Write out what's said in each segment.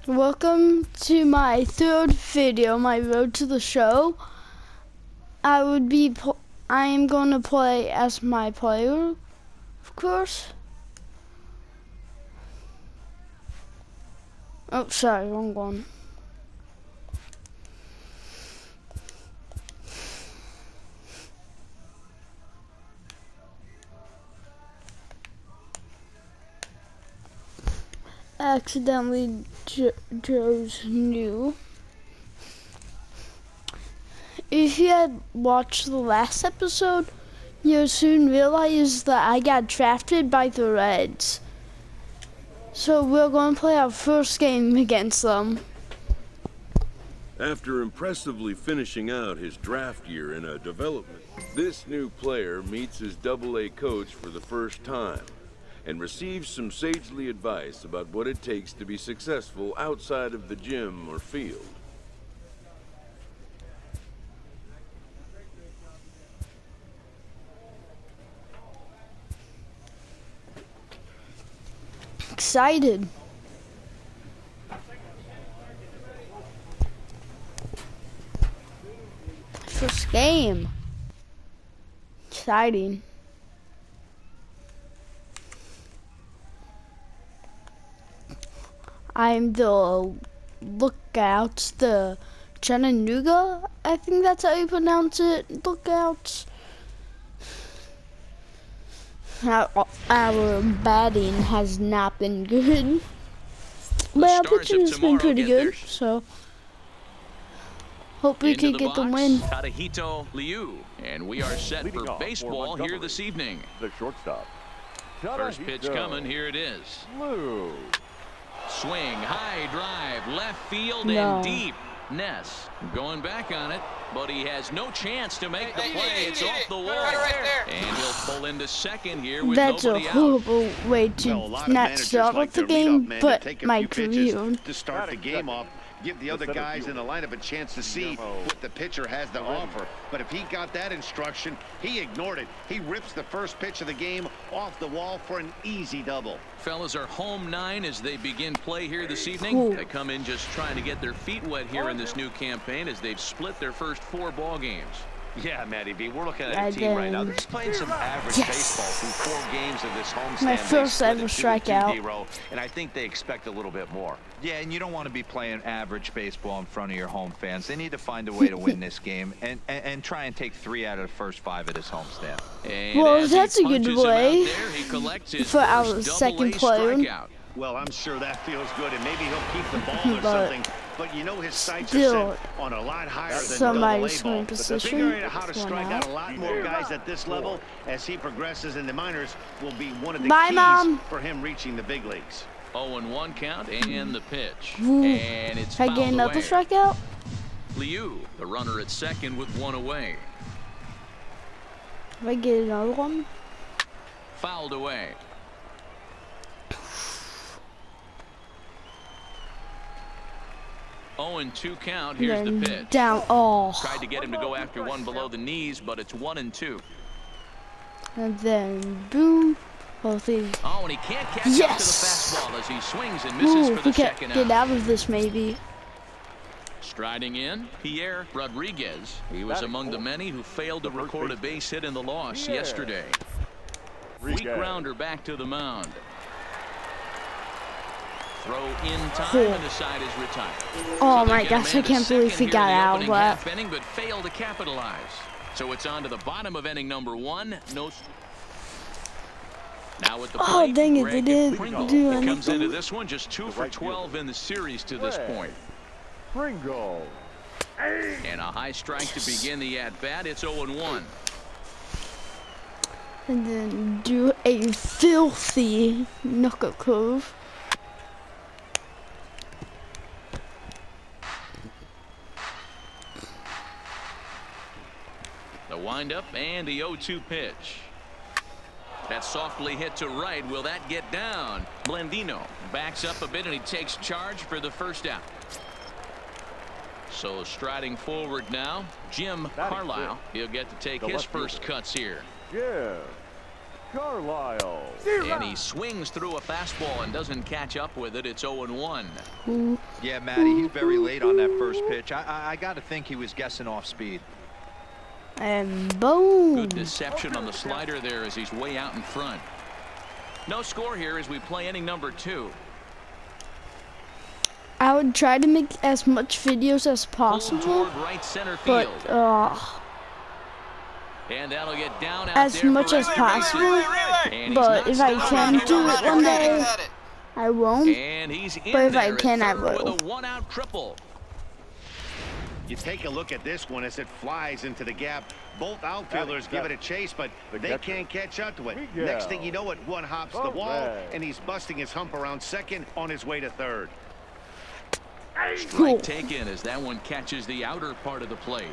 Welcome to my third video, my road to the show. I am going to play as my player, of course. Oh, sorry, wrong one. Accidentally chose new. If you had watched the last episode, you'll soon realize that I got drafted by the Reds. So we're going to play our first game against them. After impressively finishing out his draft year in a development, this new player meets his Double-A coach for the first time and receives some sagely advice about what it takes to be successful outside of the gym or field. Excited. First game. Exciting. I'm the Lookout, the Chattanooga, I think that's how you pronounce it, Lookouts. Our batting has not been good, but our pitching has been pretty good, so hope we can get the win. Tadahito Liu, and we are set for baseball here this evening. The shortstop. First pitch coming, here it is. Liu. Swing, high drive, left field and deep. Ness going back on it, but he has no chance to make the play. It's off the wall, and he'll pull into second here with That's a nobody out. horrible way to not start off the game, but my career. To start the game off, give the other guys in the lineup a chance to see what the pitcher has to offer. But if he got that instruction, he ignored it. He rips the first pitch of the game off the wall for an easy double. Fellas are home 9 as they begin play here this evening. They come in just trying to get their feet wet here in this new campaign as they've split their first 4 ball games. Yeah, Matty B, we're looking at a team right now that's playing some average baseball through 4 games of this homestand. My first ever strikeout. And I think they expect a little bit more. Yeah, and you don't want to be playing average baseball in front of your home fans. They need to find a way to win this game and try and take 3 out of the first 5 of this homestand. And well, that's a good way for our second player. Strikeout. Well, I'm sure that feels good, and maybe he'll keep the ball or something. But you know his sights are set on a lot higher than somebody's double-A in ball. position. Figuring out how to strike out a lot more guys at this level as he progresses in the minors will be one of the keys for him reaching the big leagues. 0-1 count and the pitch. Ooh. And it's Can I get another strikeout? Liu, the runner at second with 1 away. Can I get another one? Fouled away. Oh, and 2 count. Here's the pitch. Down. Oh. Tried to get him to go after one below the knees, but it's 1-2. And then boom. Both these. Oh, and he can't catch up to the fastball as he swings and misses for the second get out of this maybe. Striding in, Pierre Rodriguez. He was among the many who failed to record a base hit in the loss yesterday. Weak grounder back to the mound. Throw in time and the side is retired. Oh my gosh, I can't believe he got out. But failed to capitalize. So it's on to the bottom of inning number 1. No. Now with the plate, dang it, they didn't do anything. Comes into this one just 2 for 12 in the series to this point. Pringle. And a high strike to begin the at-bat. It's 0-1. And then do a filthy knuckle curve. The windup and the 0-2 pitch. That's softly hit to right. Will that get down? Blandino backs up a bit and he takes charge for the first out. So striding forward now, Jim Carlisle. He'll get to take his first cuts here. Yeah. Carlisle. And he swings through a fastball and doesn't catch up with it. It's 0-1. Yeah, Matty, he's very late on that first pitch. I got to think he was guessing off speed. And boom. Good deception on the slider there as he's way out in front. No score here as we play inning number 2. I would try to make as much videos as possible, Toward right center field. but And that'll get down out as there much for as a possible. And he's But not if I stopped can on do the it one day, I won't. And he's in But if I there at can, I third will. with a 1-out triple. You take a look at this one as it flies into the gap. Both outfielders give it a chase, but they can't catch up to it. Next thing you know it, one hops the wall, and he's busting his hump around second on his way to third. Strike taken as that one catches the outer part of the plate.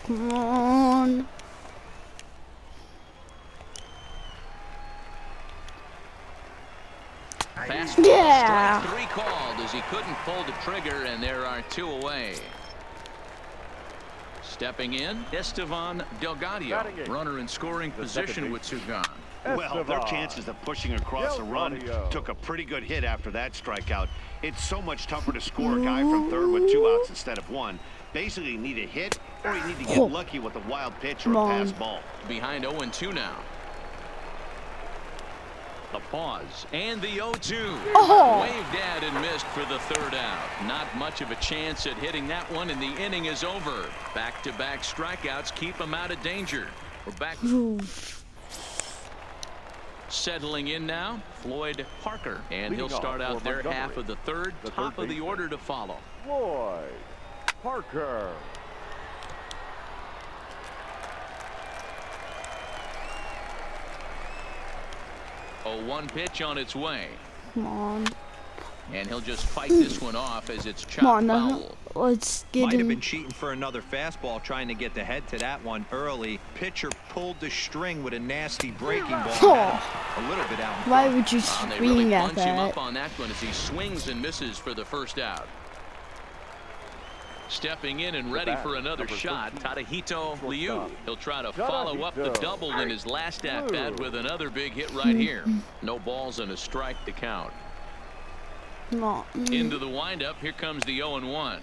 Come on. Fastball, Yeah. strike 3 called as he couldn't pull the trigger, and there are 2 away. Stepping in, Estevan Delgado, runner in scoring position with 2 gone. Well, their chances of pushing across a run took a pretty good hit after that strikeout. It's so much tougher to score a guy from third with 2 outs instead of 1. Basically, you need a hit or you need to get lucky with a wild pitch or a pass ball. Behind 0-2 now. The pause and the 0-2. Oh. Waved at and missed for the 3rd out. Not much of a chance at hitting that one, and the inning is over. Back-to-back strikeouts keep him out of danger. We're back. Settling in now, Floyd Parker, and he'll start out their half of the 3rd. Top of the order to follow. Floyd Parker. 0-1 pitch on its way. Come on. And he'll just fight this one off as it's chopped Come on, foul. let's get Might have him. been cheating for another fastball, trying to get the head to that one early. Pitcher pulled the string with a nasty breaking ball. Oh. A little bit out in Why front. would you And they really swing at bunch him up that? on that one as he swings and misses for the 1st out. Stepping in and ready for another shot, Tadahito Liu. He'll try to follow up the double in his last at-bat with another big hit right here. No balls and a strike to count. Come on. Into the windup, here comes the 0-1.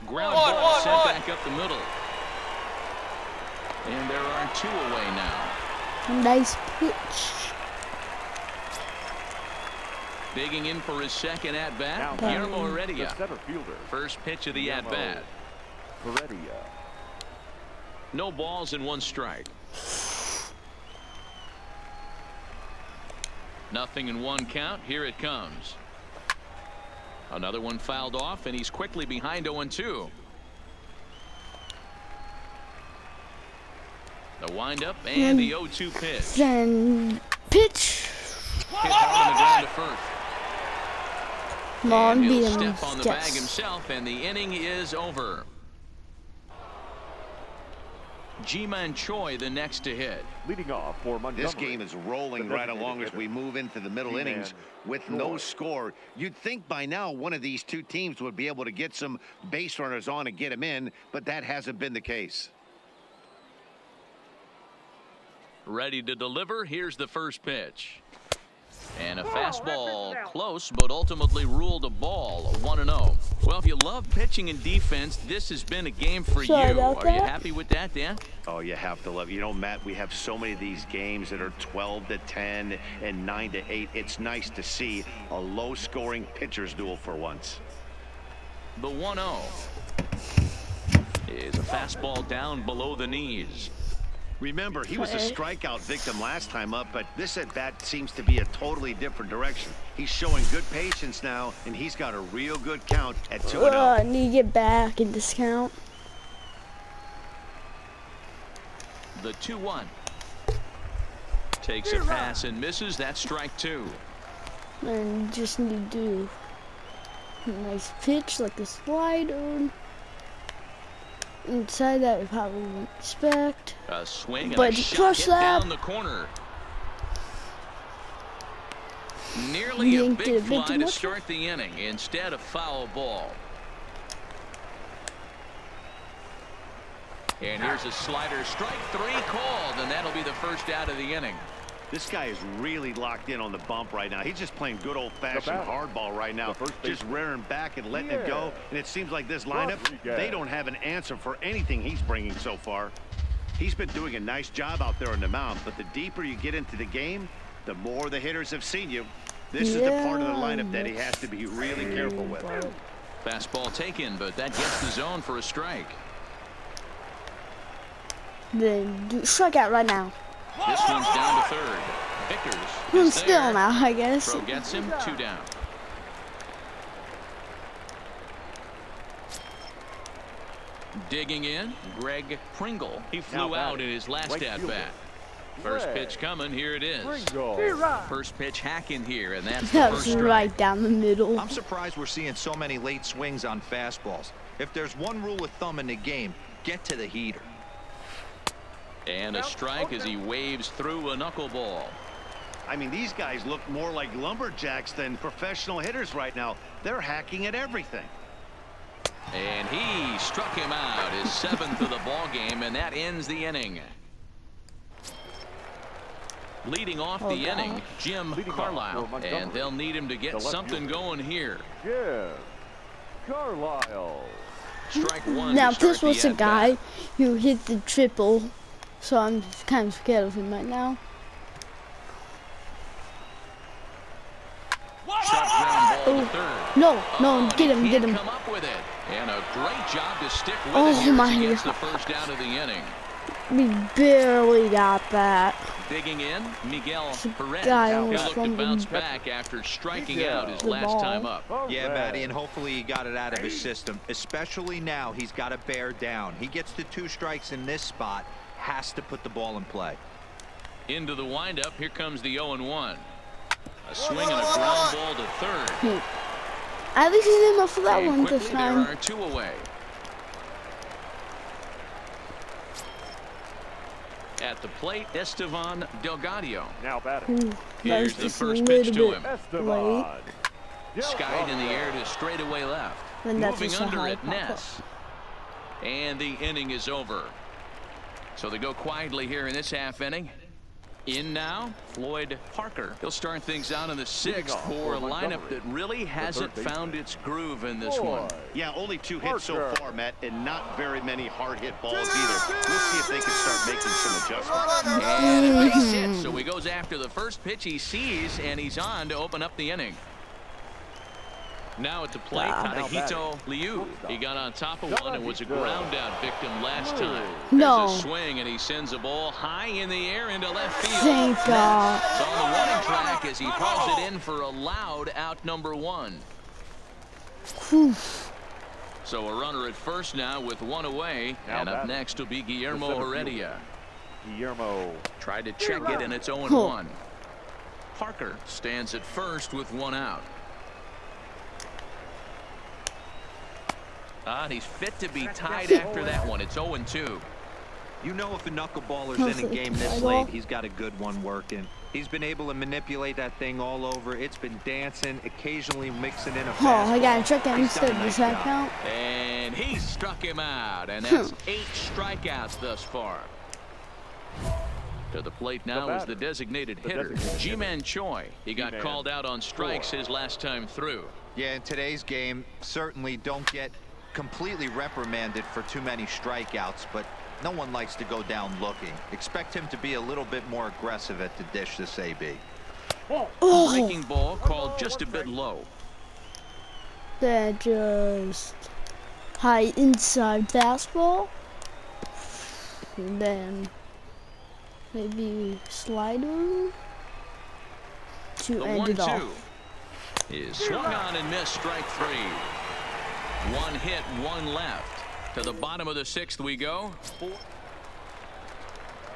Ground ball sent back up the middle. And there are 2 away now. Nice pitch. Digging in for his 2nd at-bat, Guillermo Heredia. Center fielder. First pitch of the at-bat. Heredia. No balls and 1 strike. Nothing in 1 count. Here it comes. Another one fouled off, and he's quickly behind 0-2. The windup and the 0-2 pitch. Then pitch. Hit hard on the ground to first. Come on, And beat he'll him. step on the bag Yes. himself, and the inning is over. Ji-Man Choi the next to hit. Leading off for Montgomery. This game is rolling right along as we move into the middle innings with no score. You'd think by now one of these 2 teams would be able to get some base runners on and get them in, but that hasn't been the case. Ready to deliver. Here's the first pitch. And a fastball close, but ultimately ruled a ball. 1-0. Well, if you love pitching and defense, this has been a game for you. Sorry about Are you that. happy with that, Dan? Oh, you have to love it. You know, Matt, we have so many of these games that are 12-10 and 9-8. It's nice to see a low-scoring pitcher's duel for once. The 1-0 is a fastball down below the knees. Remember, he was a strikeout victim last time up, but this at-bat seems to be a totally different direction. He's showing good patience now, and he's got a real good count at 2-0. I need to get back in this count. The 2-1 takes a pass and misses. That's strike 2. And just need to do a nice pitch like a slider. Inside that we probably wouldn't expect. A swing and But a he shot crushed hit that. down the corner. Nearly a Didn't big get a bit fly too to much. start the inning instead of foul ball. And here's a slider, strike 3 called, and that'll be the first out of the inning. This guy is really locked in on the bump right now. He's just playing good old-fashioned hardball right now, just rearing back and letting it go. And it seems like this lineup, they don't have an answer for anything he's bringing so far. He's been doing a nice job out there on the mound, but the deeper you get into the game, the more the hitters have seen you. This is the part of the lineup that he has to be really careful with. Fastball taken, but that gets the zone for a strike. Then do strike out right now. This one's down to third. Vickers I'm is still there. now, I guess. Throw gets him, 2 down. Digging in, Greg Pringle. He flew out in his last at-bat. First pitch coming, here it is. First pitch hacking here, and that's the That first was strike. right down the middle. I'm surprised we're seeing so many late swings on fastballs. If there's one rule of thumb in the game, get to the heater. And a strike as he waves through a knuckleball. I mean, these guys look more like lumberjacks than professional hitters right now. They're hacking at everything. And he struck him out, his 7th of the ball game, and that ends the inning. Leading off the inning, Jim Carlisle, and they'll need him to get something going here. Yeah, Carlisle. Strike 1. Now, to start this was the a guy at-bat. who hit the triple, so I'm kind of scared of him right now. Sharp ground ball to third. No, Oh, get him, he get can't him. come up with it. And a great job to stick with Oh it here my as he gets God. the first out of the inning. We barely got that. Digging in, Miguel Perez. guy He almost looked to fumbled bounce back after striking out his the last ball. time up. Yeah, Matty, and hopefully he got it out of his system. Especially now, he's got to bear down. He gets the 2 strikes in this spot, has to put the ball in play. Into the windup, here comes the 0-1. A swing and a ground ball to third. At least he's enough for that And one quickly, this there time. are 2 away. At the plate, Estevan Delgado. Now batting. Ooh, that Here's was the just a first little pitch to bit him. Esteban. Skied in the air to straightaway left. Then that's Moving just a under high it, pop-up. Ness. And the inning is over. So they go quietly here in this half inning. In now, Floyd Parker. He'll start things out in the 6th for a lineup that really hasn't found its groove in this one. Yeah, only 2 hits so far, Matt, and not very many hard-hit balls either. We'll see if they can start making some adjustments. And a base hit, so he goes after the first pitch he sees, and he's on to open up the inning. Now at the plate, Tadahito Liu. He got on top of one and was a ground out victim last time. No. There's a swing, and he sends a ball high in the air into left field. Thank God. It's on the running track as he calls it in for a loud out number 1. Whew. So a runner at first now with 1 away, Now and up batting. next will be Guillermo The center Heredia. Guillermo. Tried to check it, and it's 0-1. Parker stands at first with 1 out. And he's fit to be tied after that one. It's 0-2. You know, if a knuckleballer's in a game this late, he's got a good one working. He's been able to manipulate that thing all over. It's been dancing, occasionally mixing in a fastball. Oh, I got to check that He's done instead. a Does nice that job. count? And he struck him out, and that's 8 strikeouts thus far. To the plate now is the designated hitter, Ji-Man Choi. He got called out on strikes his last time through. Yeah, in today's game, certainly don't get completely reprimanded for too many strikeouts, but no one likes to go down looking. Expect him to be a little bit more aggressive at the dish this AB. Breaking ball called just a bit low. That just high inside fastball. And then maybe slider to The end it 1-2 off. is swung on and missed, strike 3. 1 hit, 1 left. To the bottom of the 6th we go.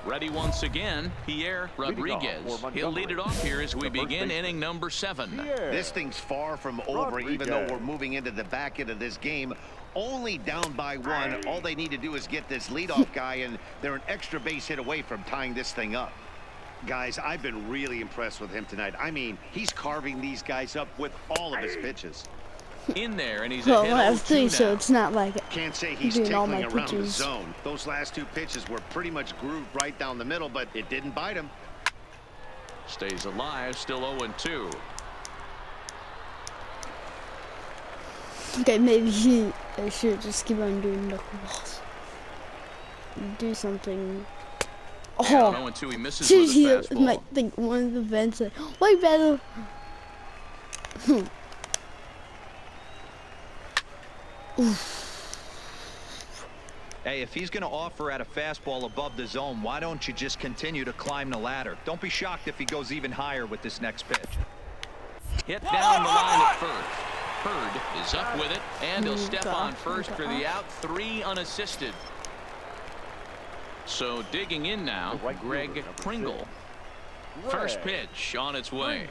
Ready once again, Pierre Rodriguez. He'll lead it off here as we begin inning number 7. This thing's far from over, even though we're moving into the back end of this game. Only down by 1. All they need to do is get this leadoff guy, and they're an extra base hit away from tying this thing up. Guys, I've been really impressed with him tonight. I mean, he's carving these guys up with all of his pitches. In there, and he's Well, ahead I have 0-2 three, now. so it's not like Can't say he's doing all tickling my around the pitches. zone. Those last two pitches were pretty much grooved right down the middle, but it didn't bite him. Stays alive, still 0-2. Okay, maybe I should just keep on doing knuckleballs. Do something. Down Oh, 0-2, he misses dude, with he a fastball. might think one of the vents said, way better. Hey, if he's going to offer at a fastball above the zone, why don't you just continue to climb the ladder? Don't be shocked if he goes even higher with this next pitch. Hit down the line at first. Hurd is up with it, and he'll step on first for the out. 3 unassisted. So digging in now, Greg Pringle. First pitch on its way.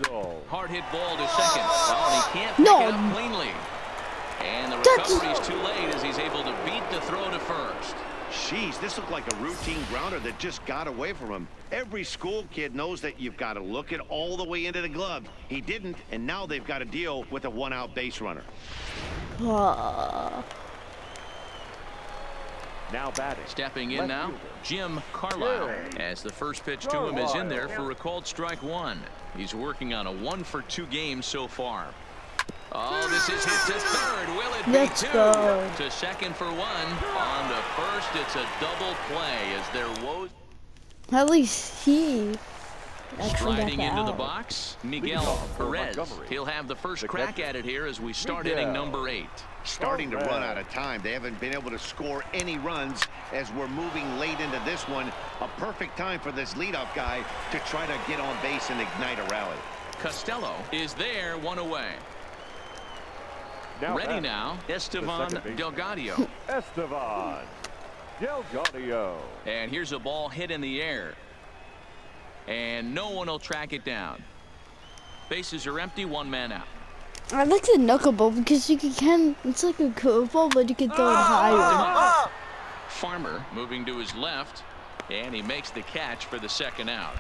Hard hit ball to second. Oh, and he can't pick it up cleanly. And the recovery's too late as he's able to beat the throw to first. Jeez, this looked like a routine grounder that just got away from him. Every school kid knows that you've got to look it all the way into the glove. He didn't, and now they've got to deal with a one-out base runner. Now batting. Stepping in now, Jim Carlisle, as the first pitch to him is in there for a called strike 1. He's working on a 1-for-2 game so far. Oh, this is hit to third. Will it be 2? Go. To second for 1. On to first, it's a double play as there was. At least he actually got Sliding the into the out. box, Miguel Perez. He'll have the first crack at it here as we start inning number 8. Starting to run out of time. They haven't been able to score any runs as we're moving late into this one. A perfect time for this leadoff guy to try to get on base and ignite a rally. Costello is there, 1 away. Now Ready batting. now, The Estevan second baseman. Delgadio. Estevan Delgadio. And here's a ball hit in the air. And no one will track it down. Bases are empty, 1 man out. I like the knuckleball because you can, it's like a curveball, but you can throw it higher. Farmer moving to his left, and he makes the catch for the second out.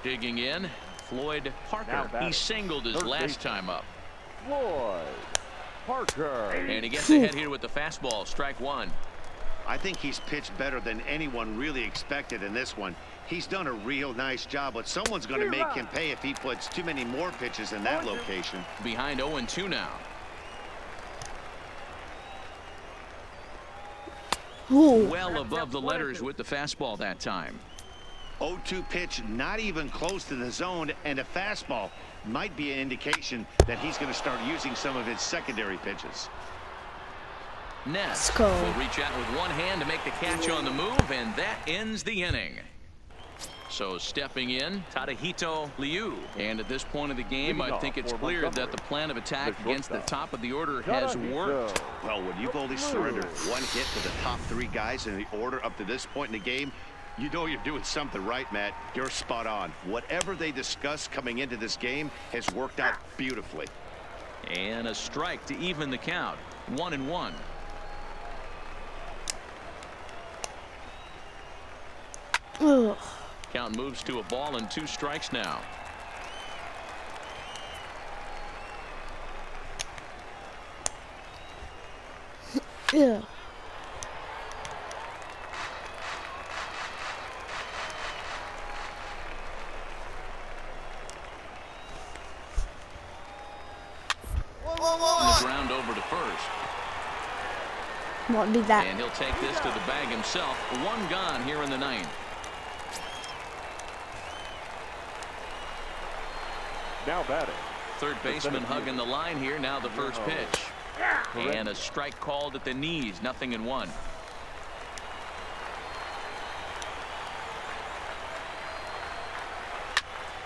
Digging in, Floyd Parker. He singled his last time up. Floyd Parker. And he gets ahead here with the fastball, strike 1. I think he's pitched better than anyone really expected in this one. He's done a real nice job, but someone's going to make him pay if he puts too many more pitches in that location. Behind 0-2 now. Ooh. Well above the letters with the fastball that time. 0-2 pitch, not even close to the zone, and a fastball might be an indication that he's going to start using some of his secondary pitches. Ness go. will reach out with one hand to make the catch on the move, and that ends the inning. So stepping in, Tadahito Liu. And at this point of the game, I think it's clear that the plan of attack against the top of the order has worked. Well, when you've only surrendered 1 hit to the top 3 guys in the order up to this point in the game, you know you're doing something right, Matt. You're spot on. Whatever they discussed coming into this game has worked out beautifully. And a strike to even the count. 1-1. Ugh. Count moves to a ball and 2 strikes now. Yeah. On the ground over to first. Won't be that. And he'll take this to the bag himself. 1 gone here in the 9th. Now batting. Third baseman hugging the line here. Now the first pitch. And a strike called at the knees. 0-1.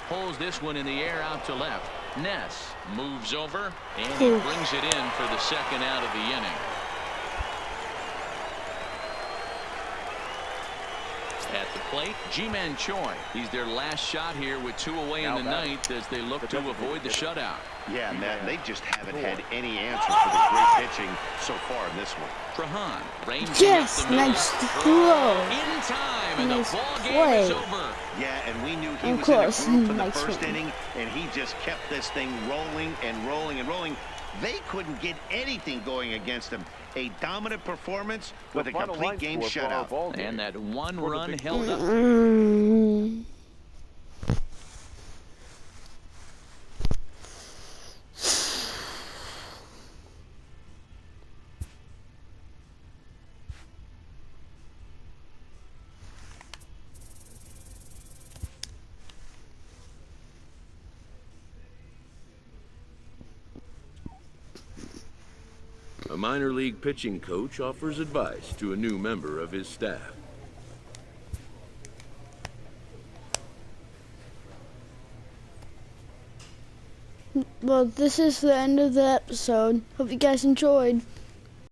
Pulls this one in the air out to left. Ness moves over, and he brings it in for the second out of the inning. At the plate, Ji-Man Choi. He's their last shot here with 2 away in the ninth as they look to avoid the shutout. Yeah, Matt, they just haven't had any answer for the great pitching so far in this one. Trahan ranging Yes, up the middle. nice throw. In time, and Nice the ball game play. is over. Yeah, and we knew he Of was course, in a groove for the nice first one. inning, and he just kept this thing rolling and rolling and rolling. They couldn't get anything going against him. A dominant performance with a complete game shutout. And that 1 run held up. A minor league pitching coach offers advice to a new member of his staff. Well, this is the end of the episode. Hope you guys enjoyed.